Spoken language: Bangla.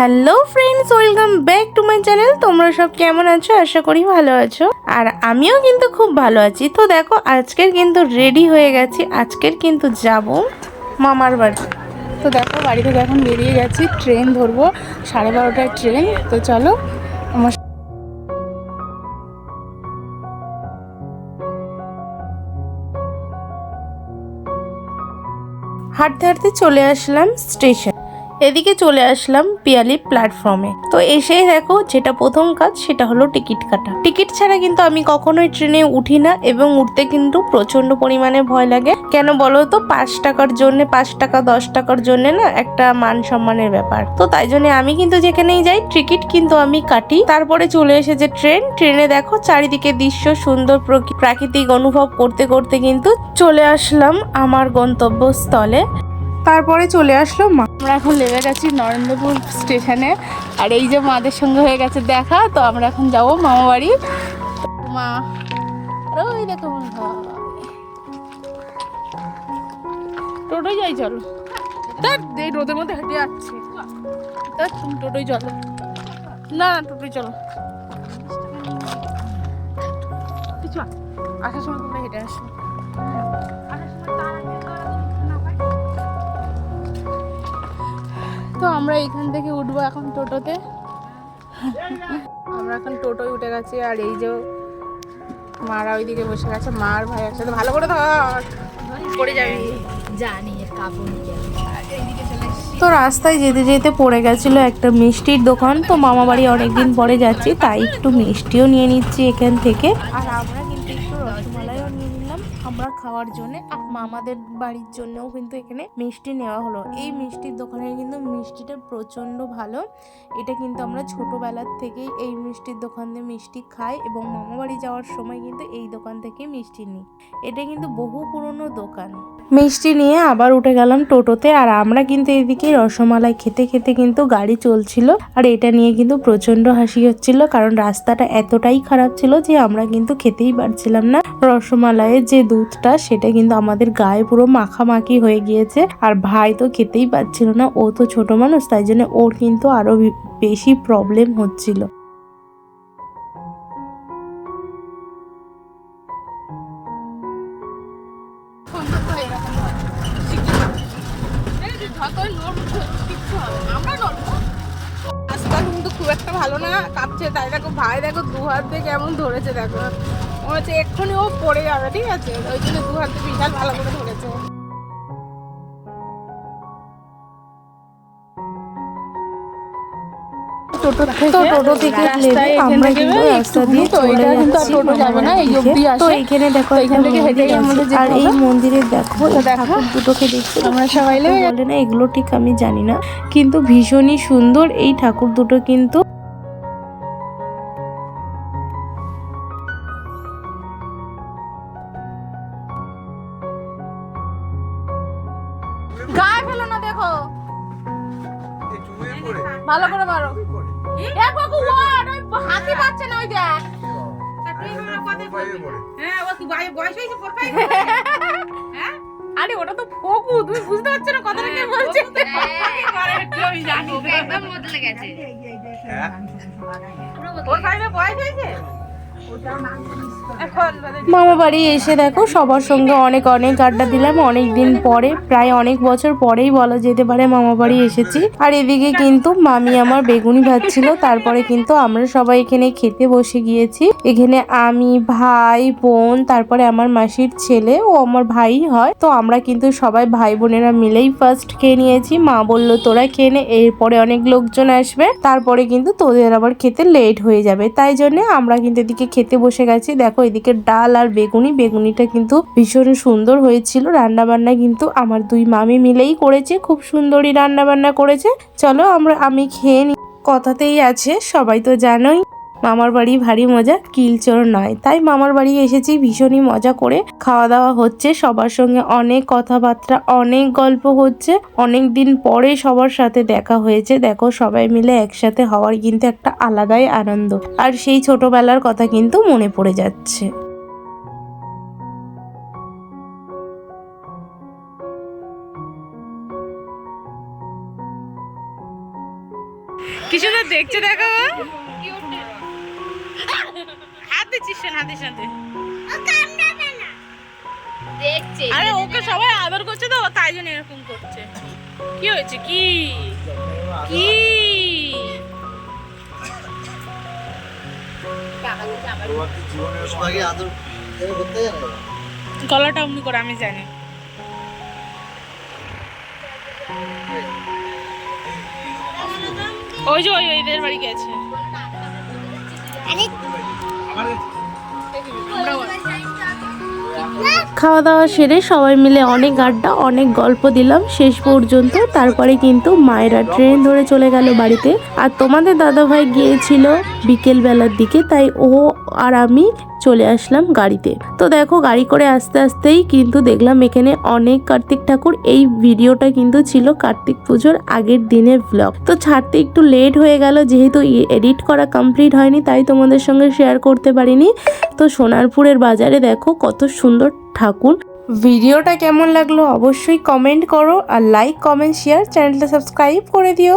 Hello friends, welcome back to my channel. তোমরা সব কেমন আছো? আশা করি ভালো আছো, আর আমিও কিন্তু খুব ভালো আছি। তো দেখো, আজকের কিন্তু রেডি হয়ে গেছি। আজকের কিন্তু যাব মামার বাড়ি। তো দেখো, বাড়ি থেকে এখন বেরিয়ে গেছি, ট্রেন ধরবো 12:30টায় ট্রেন। তো চলো আমার হাঁটতে হাঁটতে চলে আসলাম স্টেশন। এদিকে চলে আসলাম পিয়ালি প্ল্যাটফর্মে। তো এসেই দেখো, যেটা প্রথম কাজ সেটা হলো টিকিট কাটা। টিকিট ছাড়া কিন্তু আমি কখনোই ট্রেনে উঠি না, এবং উঠতে কিন্তু প্রচন্ড পরিমাণে ভয় লাগে। কেন বলো তো? 5 টাকার জন্য, 5 টাকা 10 টাকার জন্য না একটা মান সম্মানের ব্যাপার। তো তাই জন্য আমি কিন্তু যেখানেই যাই টিকিট কিন্তু আমি কাটি। তারপরে চলে এসেছে ট্রেনে দেখো চারিদিকে দৃশ্য সুন্দর, প্রাকৃতিক অনুভব করতে করতে কিন্তু চলে আসলাম আমার গন্তব্যস্থলে। তারপরে চলে আসলো মা। আমরা এখন লেগে গেছি নরেন্দ্রপুর স্টেশনে। আর এই যে মাদের সঙ্গে হয়ে গেছে দেখা, তো আমরা এখন যাবো মামা বাড়ি। মা আর ওই দেখো টোটোই যাই, চলো। তার এই রোদের মধ্যে হেঁটে যাচ্ছে, তার তুমি টোটোই চলো। না টোটোই চলো, কিছু আসার সময় তোমরা হেঁটে আসো। তো আমরা এইখান থেকে উঠবো এখন টোটোতে। আমরা এখন টোটোয় উঠে গেছি, আর এই যে মারা ওইদিকে বসে গেছে। মার ভাই একসাথে ভালো করে ধর, পড়ে যাবি। জানি কাপড় তো রাস্তায় যেতে যেতে পড়ে গেছিল একটা মিষ্টির দোকান। তো মামা বাড়ি অনেকদিন পরে যাচ্ছি, তাই একটু মিষ্টিও নিয়ে নিচ্ছি এখান থেকে। আর আমরা কিন্তু একটু রসমালাইও নিয়ে নিলাম আমরা খাওয়ার জন্য। আর মামাদের বাড়ির জন্যও কিন্তু এখানে মিষ্টি নেওয়া হলো। এই মিষ্টির দোকানের কিন্তু মিষ্টিটা প্রচন্ড ভালো। এটা কিন্তু আমরা ছোটবেলার থেকেই এই মিষ্টির দোকান দিয়ে মিষ্টি খাই, এবং মামা বাড়ি যাওয়ার সময় কিন্তু এই দোকান থেকে মিষ্টি নিই। এটা কিন্তু বহু পুরনো দোকান। মিষ্টি নিয়ে আবার উঠে গেলাম টোটোতে। আর আমরা কিন্তু এদিকে রসমালাই খেতে খেতে কিন্তু গাড়ি চলছিল। আর এটা নিয়ে কিন্তু প্রচন্ড হাসি হচ্ছিল, কারণ রাস্তাটা এতটাই খারাপ ছিল যে আমরা কিন্তু খেতেই পারছিলাম না। রসমালাইয়ের যে দুধটা সেটা কিন্তু আমাদের গায়ে পুরো মাখামাখি হয়ে গিয়েছে। আর ভাই তো খেতেই পারছিল না, ও তো ছোট মানুষ, তাই জন্য ওর কিন্তু আরো বেশি প্রবলেম হচ্ছিল। রাস্তা কিন্তু খুব একটা ভালো না, কাঁপছে। তাই দেখো ভাই, দেখো দু হাত দিয়ে কেমন ধরেছে, দেখো মনে হচ্ছে এক্ষুনি ও পড়ে যাবে। ঠিক আছে, ওই জন্য দু হাত দিয়ে বিশাল ভালো করে ধরেছে। তো টোটো থেকে নেমে আমরা কিন্তু রাস্তা দিয়ে চলে যাচ্ছি টোটো যাবে না, এই অবধি তো আসে। এখানে দেখো এখান থেকে হেঁটে আমাদের যেতে আর এই হবে। মন্দিরে দেখো ঠাকুর দুটোকে দেখছি। আমরা সবাই বলে না এগুলো ঠিক আমি জানি না, কিন্তু ভীষণই সুন্দর এই ঠাকুর দুটো কিন্তু। গায়ে ফেলো না, দেখো ভালো করে মারো। হাতি পাচ্ছে না, ওই দেখ। আরে ওটা তো ফকু, তুমি বুঝতে পারছো না কথাটা কে বলছে? একদম বদলে গেছে। ওর ভাইয়ের বয়স হয়েছে। মামা বাড়ি এসে দেখো সবার সঙ্গে অনেক অনেক আড্ডা দিলাম। অনেক দিন পরে, প্রায় অনেক বছর পরেই বলা যেতে পারে মামা বাড়ি এসেছি। আর এদিকে কিন্তু মামি আমার বেগুনি ভাজছিল। তারপরে কিন্তু আমরা সবাই এখানে খেতে বসে গিয়েছি। এখানে আমি, ভাই, বোন, তারপরে আমার মাসির ছেলে, ও আমার ভাই হয়। তো আমরা কিন্তু সবাই ভাই বোনেরা মিলেই ফার্স্ট খেয়ে নিয়েছি। মা বলল তোরা খেয়ে নে, এরপরে অনেক লোকজন আসবে, তারপরে কিন্তু তোদের আবার খেতে লেট হয়ে যাবে। তাই জন্য আমরা কিন্তু এদিকে খেতে বসে গেছি। দেখো এদিকে ডাল আর বেগুনিটা কিন্তু ভীষণ সুন্দর হয়েছিল। রান্না বান্না কিন্তু আমার দুই মামি মিলেই করেছে, খুব সুন্দরই রান্না বান্না করেছে। চলো আমি খেয়ে নি। কথাতেই আছে, সবাই তো জানোই মামার বাড়ি ভারী মজা, কিলচোর নয়। তাই মামার বাড়ি এসেছি, ভীষণই মজা করে খাওয়া দাওয়া হচ্ছে সবার সঙ্গে, অনেক কথাবার্তা, অনেক গল্প হচ্ছে। অনেক দিন পরে সবার সাথে দেখা হয়েছে। দেখো সবাই মিলে একসাথে হওয়ার কিন্তু একটা আলাদাই আনন্দ, আর সেই ছোটবেলার কথা কিন্তু মনে পড়ে যাচ্ছে। দেখছে দেখো হাত দিচ্ছিস না হাতের সাথে আরে ওকে সবাই আদর করছে তো তাই জন্য এরকম করছে কি হয়েছে কি কি গলাটা অমনি করে আমি জানি ওই যে ওই এদের বাড়ি গেছে খাওয়া দাওয়া সেরে সবাই মিলে অনেক আড্ডা অনেক গল্প দিলাম শেষ পর্যন্ত। তারপরে কিন্তু মায়েরা ট্রেন ধরে চলে গেল বাড়িতে। আর তোমাদের দাদাভাই গিয়েছিল বিকেল বেলার দিকে, তাই ও আর আমি চলে আসলাম গাড়িতে। তো দেখো গাড়ি করে আস্তে আস্তেই কিন্তু দেখলাম এখানে অনেক কার্তিক ঠাকুর। এই ভিডিওটা কিন্তু ছিল কার্তিক পুজোর আগের দিনের ব্লগ। তো ছাড়তে একটু লেট হয়ে গেল, যেহেতু এডিট করা কমপ্লিট হয়নি তাই তোমাদের সঙ্গে শেয়ার করতে পারিনি। তো সোনারপুরের বাজারে দেখো কত সুন্দর ঠাকুর। ভিডিওটা কেমন লাগলো অবশ্যই কমেন্ট করো, আর লাইক কমেন্ট শেয়ার চ্যানেলটা সাবস্ক্রাইব করে দিও।